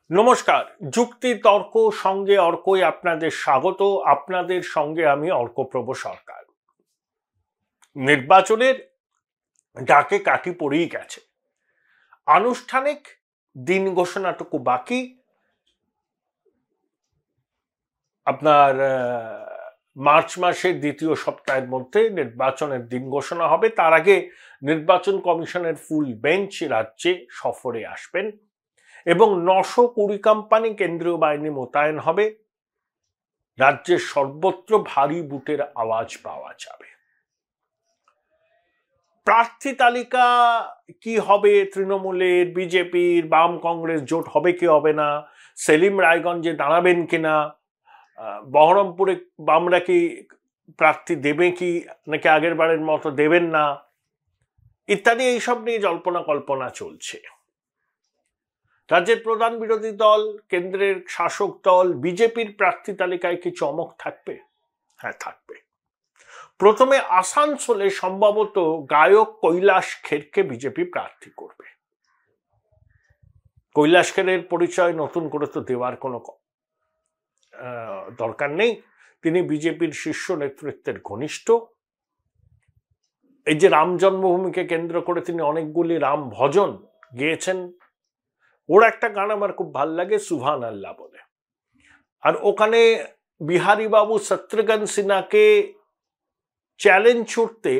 নমস্কার, যুক্তি তর্ক সঙ্গে অর্কই আপনাদের স্বাগত। আপনাদের সঙ্গে আমি অর্কপ্রভ সরকার। নির্বাচনের ডাকে কাঠি পড়েই গেছে, আনুষ্ঠানিক দিন ঘোষণাটুকু বাকি। আপনার মার্চ মাসের দ্বিতীয় সপ্তাহের মধ্যে নির্বাচনের দিন ঘোষণা হবে। তার আগে নির্বাচন কমিশনের ফুল বেঞ্চ রাজ্যে সফরে আসবেন এবং 920 কোম্পানি কেন্দ্রীয় বাহিনী মোতায়েন হবে। রাজ্যের সর্বত্র ভারী বুটের আওয়াজ পাওয়া যাবে। প্রার্থী তালিকা কি হবে, তৃণমূলের, বিজেপির, বাম কংগ্রেস জোট হবে কি হবে না, সেলিম রায়গঞ্জে দাঁড়াবেন কিনা, বহরমপুরে বামরা কি প্রার্থী দেবে কি নাকি আগের বারের মতো দেবেন না, ইত্যাদি এইসব নিয়ে জল্পনা কল্পনা চলছে। রাজ্যের প্রধান বিরোধী দল, কেন্দ্রের শাসক দল বিজেপির প্রার্থী তালিকায় কি চমক থাকবে? হ্যাঁ, থাকবে। প্রথমে আসানসোলে সম্ভবত গায়ক কৈলাস খেরকে বিজেপি প্রার্থী করবে। কৈলাস খেরের পরিচয় নতুন করে তো দেওয়ার কোনো দরকার নেই। তিনি বিজেপির শীর্ষ নেতৃত্বের ঘনিষ্ঠ। এই যে রাম জন্মভূমিকে কেন্দ্র করে তিনি অনেকগুলি রাম ভজন গেয়েছেন। ওর একটা গান আমার খুব ভাল লাগে, সুবহান আল্লাহ বলে। আর ওখানে বিহারী বাবু শত্রুঘ্ন সিনহাকে চ্যালেঞ্জ ছুটতে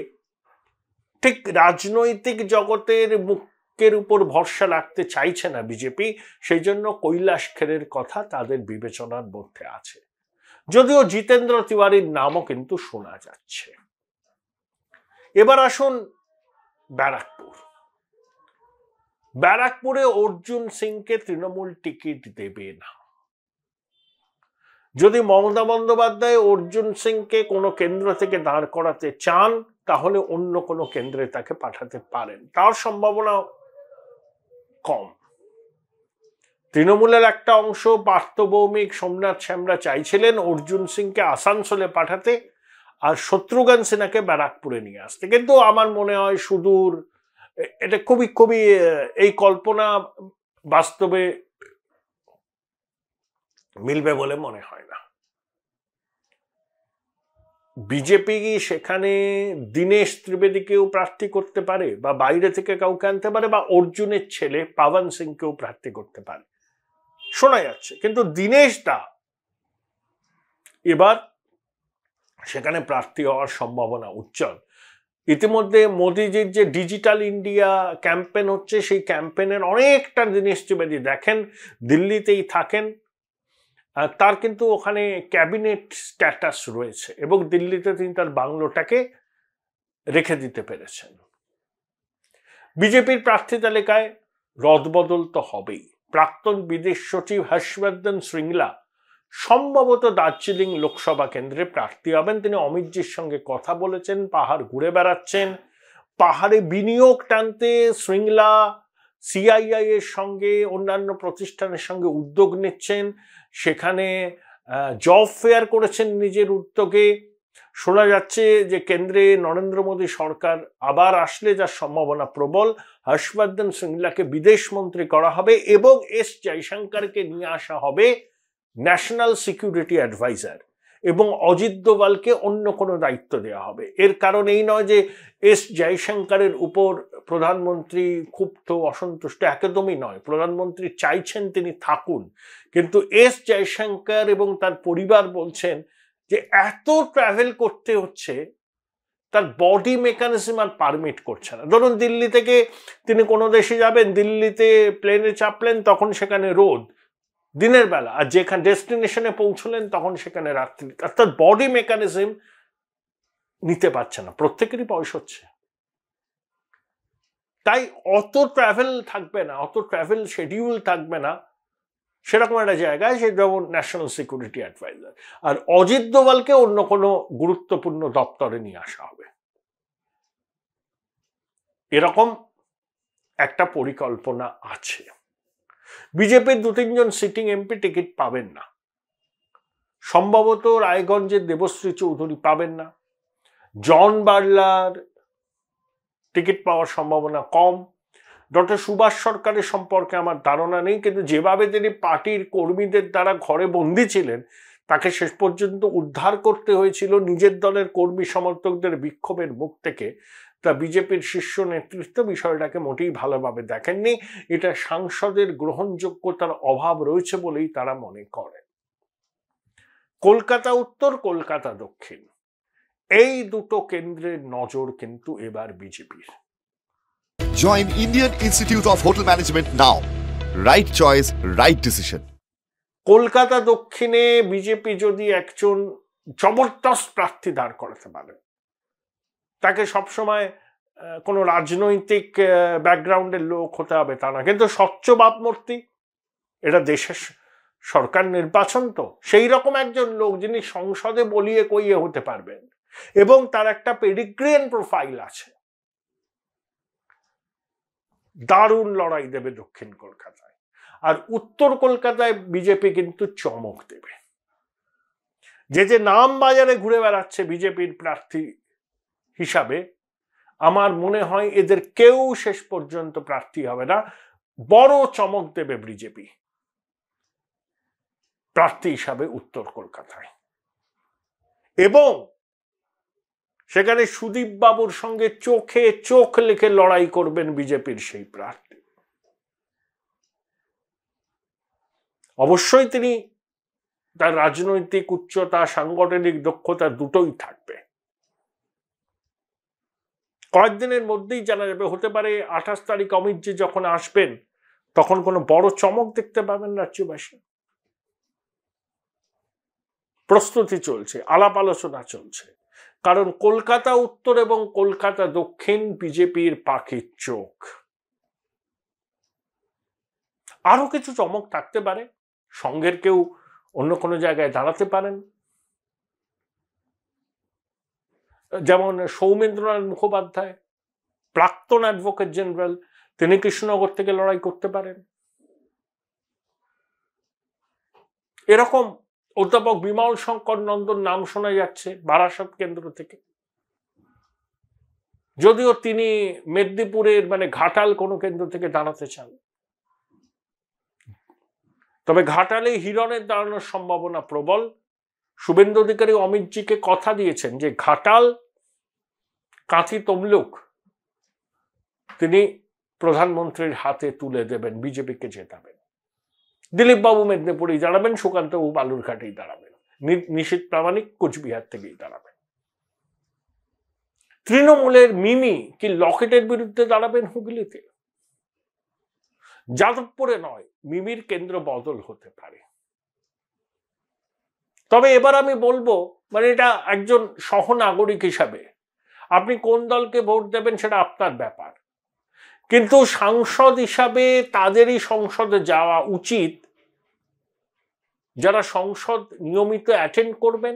ঠিক রাজনৈতিক জগতের মুখের উপর ভরসা রাখতে চাইছে না বিজেপি। সেই জন্য কৈলাস খেরের কথা তাদের বিবেচনার মধ্যে আছে, যদিও জিতেন্দ্র তিওয়ারির নামও কিন্তু শোনা যাচ্ছে। এবার আসুন ব্যারাকপুর। ব্যারাকপুরে অর্জুন সিংকে তৃণমূল টিকিট দেবে না। যদি মমতা বন্দ্যোপাধ্যায় অর্জুন সিংকে কোনো কেন্দ্র থেকে দাঁড় করাতে চান, তাহলে অন্য কোনো কেন্দ্রে তাকে পাঠাতে পারেন, তার সম্ভাবনা কম। তৃণমূলের একটা অংশ, পার্থ ভৌমিক, সোমনাথ শ্যামরা চাইছিলেন অর্জুন সিংকে আসানসোলে পাঠাতে আর শত্রুঘ্ন সিনহাকে ব্যারাকপুরে নিয়ে আসতে, কিন্তু আমার মনে হয় সুদূর, এটা খুবই খুবই এই কল্পনা বাস্তবে মিলবে বলে মনে হয় না। বিজেপি সেখানে দীনেশ ত্রিবেদীকেও প্রার্থী করতে পারে, বা বাইরে থেকে কাউকে আনতে পারে, বা অর্জুনের ছেলে পাবন সিংকেও প্রার্থী করতে পারে, শোনা যাচ্ছে। কিন্তু দীনেশ দা এবার সেখানে প্রার্থী হওয়ার সম্ভাবনা উজ্জ্বল। ইতিমধ্যে মোদিজির যে ডিজিটাল ইন্ডিয়া ক্যাম্পেন হচ্ছে, সেই ক্যাম্পেনের অনেকটা দীনেশ ত্রিবেদী দেখেন, দিল্লিতেই থাকেন। তার কিন্তু ওখানে ক্যাবিনেট স্ট্যাটাস রয়েছে এবং দিল্লিতে তিনি তার বাংলোটাকে রেখে দিতে পেরেছেন। বিজেপির প্রার্থী তালিকায় রদবদল তো হবেই। প্রাক্তন বিদেশ সচিব হর্ষবর্ধন শ্রীংলা সম্ভবত দার্জিলিং লোকসভা কেন্দ্রে প্রার্থী হবেন। তিনি অমিতজির সঙ্গে কথা বলেছেন, পাহাড় ঘুরে বেড়াচ্ছেন। পাহাড়ে বিনিয়োগ টানতে শ্রীংলা সিআইআই এর সঙ্গে, অন্যান্য প্রতিষ্ঠানের সঙ্গে উদ্যোগ নিচ্ছেন। সেখানে জব ফেয়ার করেছেন নিজের উদ্যোগে। শোনা যাচ্ছে যে কেন্দ্রে নরেন্দ্র মোদী সরকার আবার আসলে, যার সম্ভাবনা প্রবল, হর্ষবর্ধন শ্রীংলাকে বিদেশ মন্ত্রী করা হবে এবং এস জয়শঙ্করকে নিয়ে আসা হবে ন্যাশনাল সিকিউরিটি অ্যাডভাইজার, এবং অজিত দোভালকে অন্য কোনো দায়িত্ব দেওয়া হবে। এর কারণ এই নয় যে এস জয়শঙ্করের উপর প্রধানমন্ত্রী ক্ষুব্ধ, অসন্তুষ্ট, একদমই নয়। প্রধানমন্ত্রী চাইছেন তিনি থাকুন, কিন্তু এস জয়শঙ্কর এবং তার পরিবার বলছেন যে এত ট্রাভেল করতে হচ্ছে, তার বডি মেকানিজম আর পারমিট করছে না। ধরুন দিল্লি থেকে তিনি কোনো দেশে যাবেন, দিল্লিতে প্লেনে চাপলেন, তখন সেখানে রোদ দিনের বেলা, আর যেখানে ডেস্টিনেশনে পৌঁছলেন তখন সেখানে রাত্রি। অর্থাৎ বডি মেকানিজম নিতে পারছে না, প্রত্যেকেরই বয়স হচ্ছে। তাই অত ট্রাভেল থাকবে না, অত ট্রাভেল শিডিউল থাকবে না সেরকম একটা জায়গায়, সে যেমন ন্যাশনাল সিকিউরিটি অ্যাডভাইজার। আর অজিত দোভালকে অন্য কোনো গুরুত্বপূর্ণ দপ্তরে নিয়ে আসা হবে, এরকম একটা পরিকল্পনা আছে। বিজেপির 2-3 সিটিং এমপি টিকিট পাবেন না। সম্ভবত রায়গঞ্জের দেবশ্রী চৌধুরী পাবেন না, জন বার্লার টিকিট পাওয়ার সম্ভাবনা কম, ডক্টর সুভাষ সরকারের সম্পর্কে আমার ধারণা নেই, কিন্তু যেভাবে তিনি পার্টির কর্মীদের দ্বারা ঘরে বন্দী ছিলেন, তাকে শেষ পর্যন্ত উদ্ধার করতে হয়েছিল নিজের দলের কর্মী সমর্থকদের বিক্ষোভের মুখ থেকে, তা বিজেপির শীর্ষ নেতৃত্ব বিষয়টাকে মোটেই ভালোভাবে দেখেননি। এটা সাংসদের গ্রহণযোগ্যতার অভাব রয়েছে বলেই তারা মনে করেন। কলকাতা উত্তর, কলকাতা দক্ষিণ, এই দুটো কেন্দ্রের নজর কিন্তু এবার বিজেপির। Join Indian Institute of Hotel Management now. Right choice, right decision. Kolkata দক্ষিণে বিজেপি যদি একজন জবরদস্ত প্রার্থী দাঁড় করাতে পারে, তাকে সবসময় কোনো রাজনৈতিক ব্যাকগ্রাউন্ডের লোক হতে হবে তা না, কিন্তু স্বচ্ছ ভাবমূর্তি, এটা দেশের সরকার নির্বাচন, তো সেই রকম একজন লোক যিনি সংসদে বলিয়ে কইয়ে হতে পারবেন এবং তার একটা পেডিগ্রিয়ান প্রোফাইল আছে, দারুণ লড়াই দেবে দক্ষিণ কলকাতায়। আর উত্তর কলকাতায় বিজেপি কিন্তু চমক দেবে। যে নাম বাজারে ঘুরে বেড়াচ্ছে বিজেপির প্রার্থী হিসাবে, আমার মনে হয় এদের কেউ শেষ পর্যন্ত প্রার্থী হবে না। বড় চমক দেবে বিজেপি প্রার্থী হিসাবে উত্তর কলকাতায়, এবং সেখানে সুদীপ বাবুর সঙ্গে চোখে চোখ লেখে লড়াই করবেন বিজেপির সেই প্রার্থী। অবশ্যই তিনি তার রাজনৈতিক উচ্চতা, সাংগঠনিক দক্ষতা দুটোই থাকবে। কয়েকদিনের মধ্যেই জানা যাবে, হতে পারে 28 তারিখ অমিতজি যখন আসবেন তখন কোনো বড় চমক দেখতে পাবেন রাজ্যবাসী। প্রস্তুতি চলছে, আলাপ আলোচনা চলছে, কারণ কলকাতা উত্তর এবং কলকাতা দক্ষিণ বিজেপির পাখির চোখ। আরো কিছু চমক থাকতে পারে, সঙ্গের কেউ অন্য কোনো জায়গায় দাঁড়াতে পারেন, যেমন সৌমেন্দ্রনাথ মুখোপাধ্যায়, প্রাক্তন অ্যাডভোকেট জেনারেল, তিনি কৃষ্ণনগর থেকে লড়াই করতে পারেন। এরকম অধ্যাপক বিমল শঙ্কর নন্দন নাম শোনা যাচ্ছে বারাসাত কেন্দ্র থেকে, যদিও তিনি মেদিনীপুরের ঘাটাল কোনো কেন্দ্র থেকে দাঁড়াতে চান, তবে ঘাটালে হিরণের দাঁড়ানোর সম্ভাবনা প্রবল। শুভেন্দু অধিকারী অমিতজিকে কথা দিয়েছেন যে ঘাটাল, কাঁথি তমলুক তিনি প্রধানমন্ত্রীর হাতে তুলে দেবেন, বিজেপিকে জেতাবেন। দিলীপ বাবু মেদিনীপুরেই দাঁড়াবেন, সুকান্ত বাবু বালুরঘাটেই দাঁড়াবেন, নিশীথ প্রামাণিক কোচবিহার থেকেই দাঁড়াবেন। তৃণমূলের মিমি কি লকেটের বিরুদ্ধে দাঁড়াবেন হুগলিতে? যাদবপুরে নয়, মিমির কেন্দ্র বদল হতে পারে। তবে এবার আমি বলবো, এটা একজন সহনাগরিক হিসাবে আপনি কোন দলকে ভোট দেবেন সেটা আপনার ব্যাপার, কিন্তু সাংসদ হিসাবে তাদেরই সংসদে যাওয়া উচিত যারা সংসদ নিয়মিত অ্যাটেন্ড করবেন,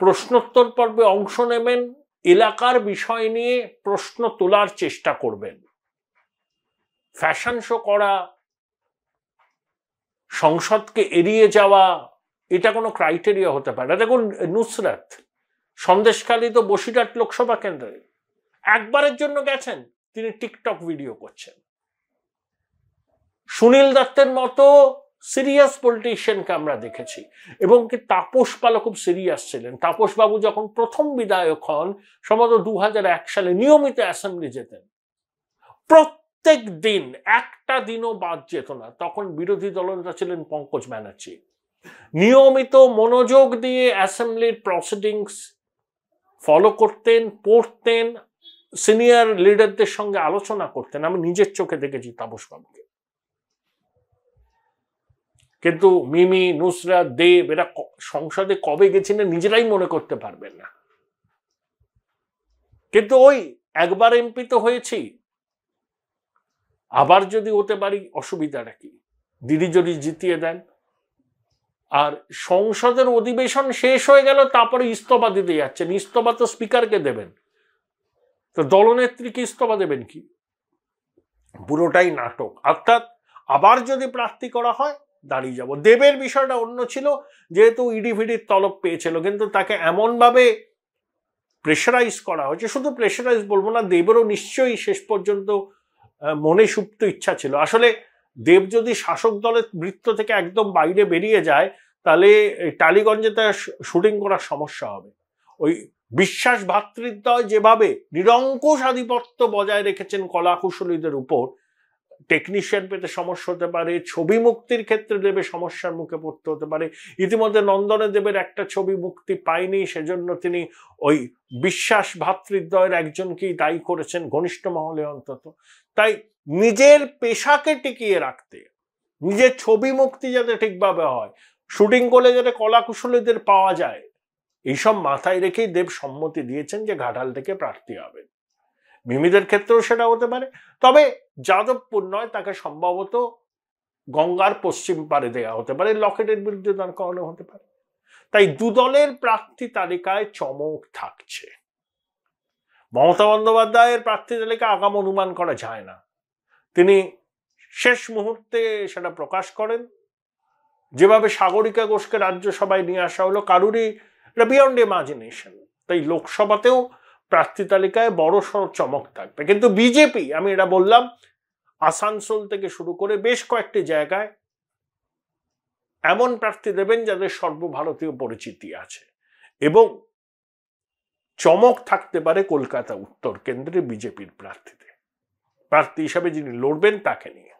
প্রশ্নোত্তর পর্বে অংশ নেবেন, এলাকার বিষয় নিয়ে প্রশ্ন তোলার চেষ্টা করবেন। ফ্যাশন শো করা, সংসদকে এড়িয়ে যাওয়া, এটা কোনো ক্রাইটেরিয়া হতে পারে না। দেখুন, নুসরাত সন্দেশখালী তো বসিরহাট লোকসভা কেন্দ্রে একবারের জন্য গেছেন, তিনি টিকটক ভিডিও করছেন। সুনীল দত্তের মতো সিরিয়াস পলিটিশিয়ানকে আমরা দেখেছি, এবং কি তাপস পালও খুব সিরিয়াস ছিলেন। তাপস বাবু যখন প্রথম বিধায়ক হন, সম্ভবত 2001 সালে, নিয়মিত অ্যাসেম্বলি যেতেন, প্রত্যেক দিন, একটা দিনও বাদ যেত না। তখন বিরোধী দলনেতা ছিলেন পঙ্কজ ব্যানার্জি, নিয়মিত মনোযোগ দিয়ে অ্যাসেম্বলির প্রসিডিংস ফলো করতেন, পড়তেন, সিনিয়র লিডারদের সঙ্গে আলোচনা করতেন। আমি নিজের চোখে দেখেছি তাপস বাবুকে। কিন্তু মিমি, নুসরাত, দেব এরা সংসদে কবে গেছিলেন নিজেরাই মনে করতে পারবেন না। কিন্তু ওই একবার এমপি তো হয়েছি, আবার যদি হতে পারি অসুবিধাটা কি? দিদি যদি জিতিয়ে দেন, আর সংসদের অধিবেশন শেষ হয়ে গেল, তারপরে ইস্তফা দিতে যাচ্ছেন। ইস্তফা তো স্পিকারকে দেবেন, তো দলনেত্রীকে ইস্তফা দেবেন কি? পুরোটাই নাটক। অর্থাৎ আবার যদি প্রার্থী করা হয় দাঁড়িয়ে যাব। দেবের বিষয়টা অন্য ছিল, যেহেতু ইডিভিডির তলব পেয়েছিল, কিন্তু তাকে এমনভাবে প্রেশারাইজ করা হয়েছে, শুধু প্রেশারাইজ বলবো না, দেবেরও নিশ্চয়ই শেষ পর্যন্ত মনে সুপ্ত ইচ্ছা ছিল। আসলে দেব যদি শাসক দলের বৃত্ত থেকে একদম বাইরে বেরিয়ে যায় তাহলে টালিগঞ্জে তার শুটিং করার সমস্যা হবে। ওই বিশ্বাস ভ্রাতৃদ্বয় যেভাবে নিরঙ্কুশ আধিপত্য বজায় রেখেছেন কলাকুশলীদের উপর, টেকনিশিয়ান পেতে সমস্যা হতে পারে, ছবি মুক্তির ক্ষেত্রে দেবে সমস্যার মুখে পড়তে হতে পারে। ইতিমধ্যে নন্দনে দেবের একটা ছবি মুক্তি পায়নি, সেজন্য তিনি ওই বিশ্বাস ভ্রাতৃদ্বয়ের একজনকেই দায়ী করেছেন, ঘনিষ্ঠ মহলে অন্তত। তাই নিজের পেশাকে টিকিয়ে রাখতে, নিজের ছবি মুক্তি যাতে ঠিকভাবে হয়, শুটিং করলে যাতে কলাকুশলীদের পাওয়া যায়, এইসব মাথায় রেখেই দেব সম্মতি দিয়েছেন যে ঘাটাল থেকে প্রার্থী হবেন। মিমিদের ক্ষেত্রেও সেটা হতে পারে, তবে যাদবপুর নয়, তাকে সম্ভবত গঙ্গার পশ্চিম পারে দেয়া হতে পারে, লকেটের বিরুদ্ধে দাঁড় করানো হতে পারে। তাই দুদলের প্রার্থী তালিকায় চমক থাকছে। মমতা বন্দ্যোপাধ্যায়ের প্রার্থী তালিকা আগাম অনুমান করা যায় না, তিনি শেষ মুহূর্তে সেটা প্রকাশ করেন। যেভাবে সাগরিকা ঘোষকে রাজ্যসভায় নিয়ে আসা হলো, কারুরই এটা বিয়ন্ড ইমাজিনেশন। তাই লোকসভাতেও প্রার্থী তালিকায় বড় সড় চমক থাকবে। কিন্তু বিজেপি, আমি এটা বললাম, আসানসোল থেকে শুরু করে বেশ কয়েকটি জায়গায় এমন প্রার্থী দেবেন যাদের সর্বভারতীয় পরিচিতি আছে, এবং চমক থাকতে পারে কলকাতা উত্তর কেন্দ্রে বিজেপির প্রার্থী হিসাবে যিনি লড়বেন তাকে নিয়ে।